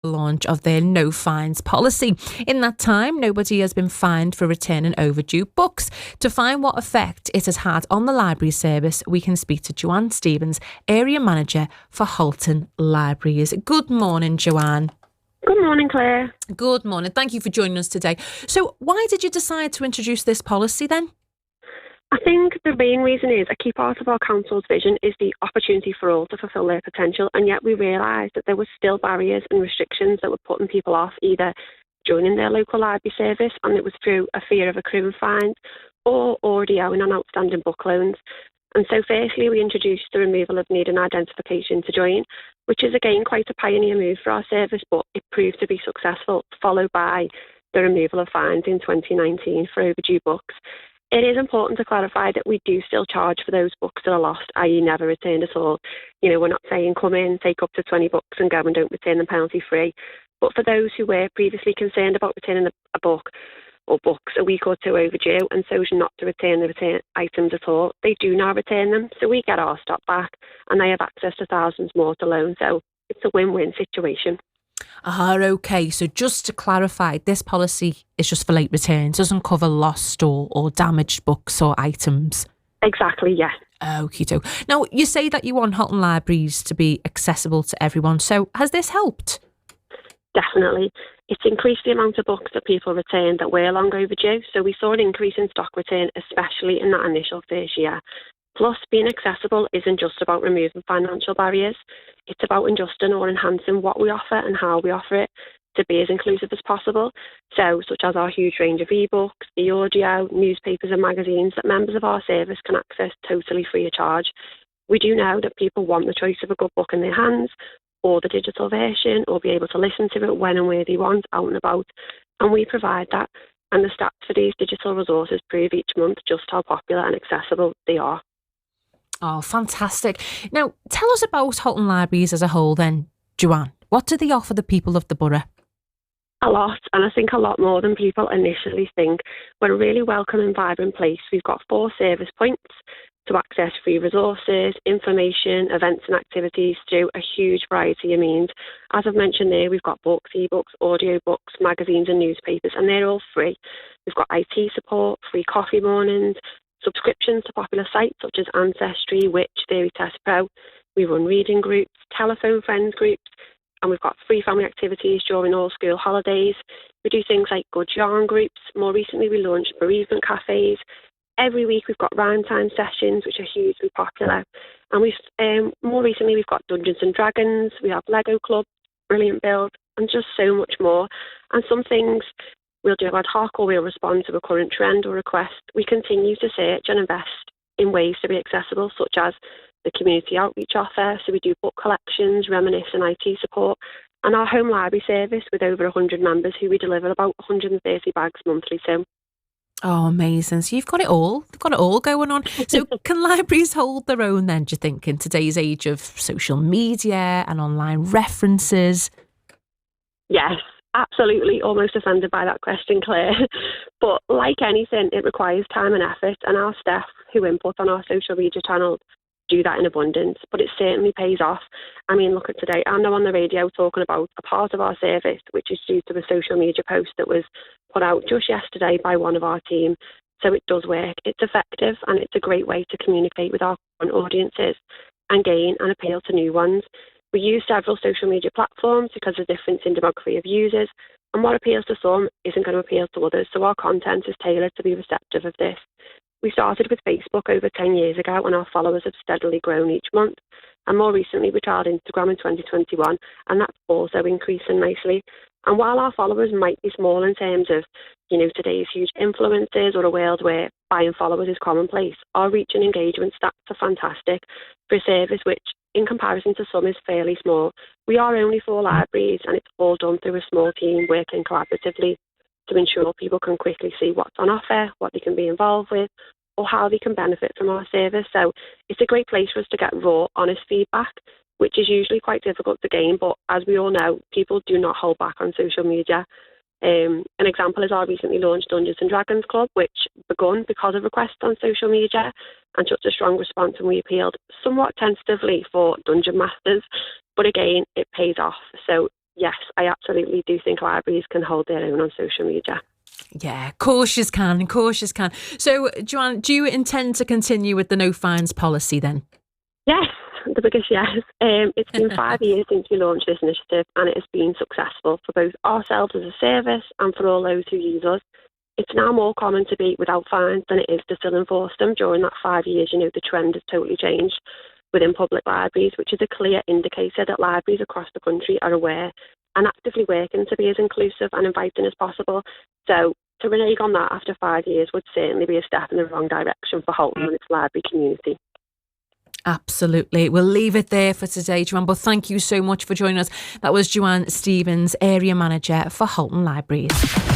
launch of their no fines policy. In that time, nobody has been fined for returning overdue books. To find what effect it has had on the library service, we can speak to Joanne Stevens, area manager for Halton Libraries. Good morning, Joanne. Good morning, Claire. Good morning. Thank you for joining us today. So why did you decide to introduce this policy then? I think the main reason is a key part of our council's vision is the opportunity for all to fulfil their potential, and yet we realised that there were still barriers and restrictions that were putting people off either joining their local library service, and it was through a fear of accruing fines, or already owing on outstanding book loans. And so firstly, we introduced the removal of need and identification to join, which is again quite a pioneer move for our service, but it proved to be successful, followed by the removal of fines in 2019 for overdue books. It is important to clarify that we do still charge for those books that are lost, i.e. never returned at all. We're not saying come in, take up to 20 books and go and don't return them penalty free. But for those who were previously concerned about returning a book or books a week or two overdue and so not to return the return items at all, they do now return them. So we get our stock back and they have access to thousands more to loan. So it's a win-win situation. Okay. So just to clarify, this policy is just for late returns, doesn't cover lost or damaged books or items. Exactly, yeah. Okie-doke. Now, you say that you want Halton Libraries to be accessible to everyone. So has this helped? Definitely. It's increased the amount of books that people return that were long overdue. So we saw an increase in stock return, especially in that initial first year. Plus, being accessible isn't just about removing financial barriers. It's about adjusting or enhancing what we offer and how we offer it to be as inclusive as possible. So, such as our huge range of ebooks, e-audio, newspapers and magazines that members of our service can access totally free of charge. We do know that people want the choice of a good book in their hands, or the digital version, or be able to listen to it when and where they want, out and about. And we provide that. And the stats for these digital resources prove each month just how popular and accessible they are. Oh, fantastic. Now, tell us about Halton Libraries as a whole then, Joanne. What do they offer the people of the borough? A lot, and I think a lot more than people initially think. We're a really welcoming, vibrant place. We've got 4 service points to access free resources, information, events and activities through a huge variety of means. As I've mentioned there, we've got books, ebooks, audiobooks, magazines and newspapers, and they're all free. We've got IT support, free coffee mornings, subscriptions to popular sites such as Ancestry, Which, Theory Test Pro. We run reading groups, telephone friends groups, and we've got free family activities during all school holidays. We do things like good yarn groups. More recently, we launched bereavement cafes. Every week, we've got rhyme time sessions, which are hugely popular. And more recently, we've got Dungeons and Dragons. We have Lego Club, Brilliant Build, and just so much more. And some things we'll do ad hoc, or we'll respond to a current trend or request. We continue to search and invest in ways to be accessible, such as the community outreach offer. So we do book collections, reminisce and IT support, and our home library service with over 100 members who we deliver about 130 bags monthly to. Oh, amazing. So you've got it all. You've got it all going on. So can libraries hold their own then, do you think, in today's age of social media and online references? Yes. Absolutely, almost offended by that question, Claire. But like anything, it requires time and effort, and our staff who input on our social media channels do that in abundance, but it certainly pays off. I mean, look at today, I'm now on the radio talking about a part of our service, which is due to a social media post that was put out just yesterday by one of our team. So it does work, it's effective, and it's a great way to communicate with our current audiences and gain and appeal to new ones. We use several social media platforms because of the difference in demography of users, and what appeals to some isn't going to appeal to others, so our content is tailored to be receptive of this. We started with Facebook over 10 years ago, and our followers have steadily grown each month. And more recently, we trialled Instagram in 2021, and that's also increasing nicely. And while our followers might be small in terms of, today's huge influencers or a world where buying followers is commonplace, our reach and engagement stats are fantastic for a service which, in comparison to some, is fairly small. We are only 4 libraries, and it's all done through a small team working collaboratively to ensure people can quickly see what's on offer, what they can be involved with, or how they can benefit from our service. So it's a great place for us to get raw, honest feedback, which is usually quite difficult to gain. But as we all know, people do not hold back on social media. An example is our recently launched Dungeons and Dragons Club, which begun because of requests on social media and such a strong response, and we appealed somewhat tentatively for dungeon masters. But again, it pays off. So yes, I absolutely do think libraries can hold their own on social media. Yeah, cautious can. So, Joanne, do you intend to continue with the no fines policy then? Yes, the biggest yes. It's been 5 years since we launched this initiative, and it has been successful for both ourselves as a service and for all those who use us. It's now more common to be without fines than it is to still enforce them. During that 5 years, the trend has totally changed within public libraries, which is a clear indicator that libraries across the country are aware and actively working to be as inclusive and inviting as possible. So to renege on that after 5 years would certainly be a step in the wrong direction for Halton and its library community. Absolutely. We'll leave it there for today, Joanne, but thank you so much for joining us. That was Joanne Stevens, Area Manager for Halton Libraries.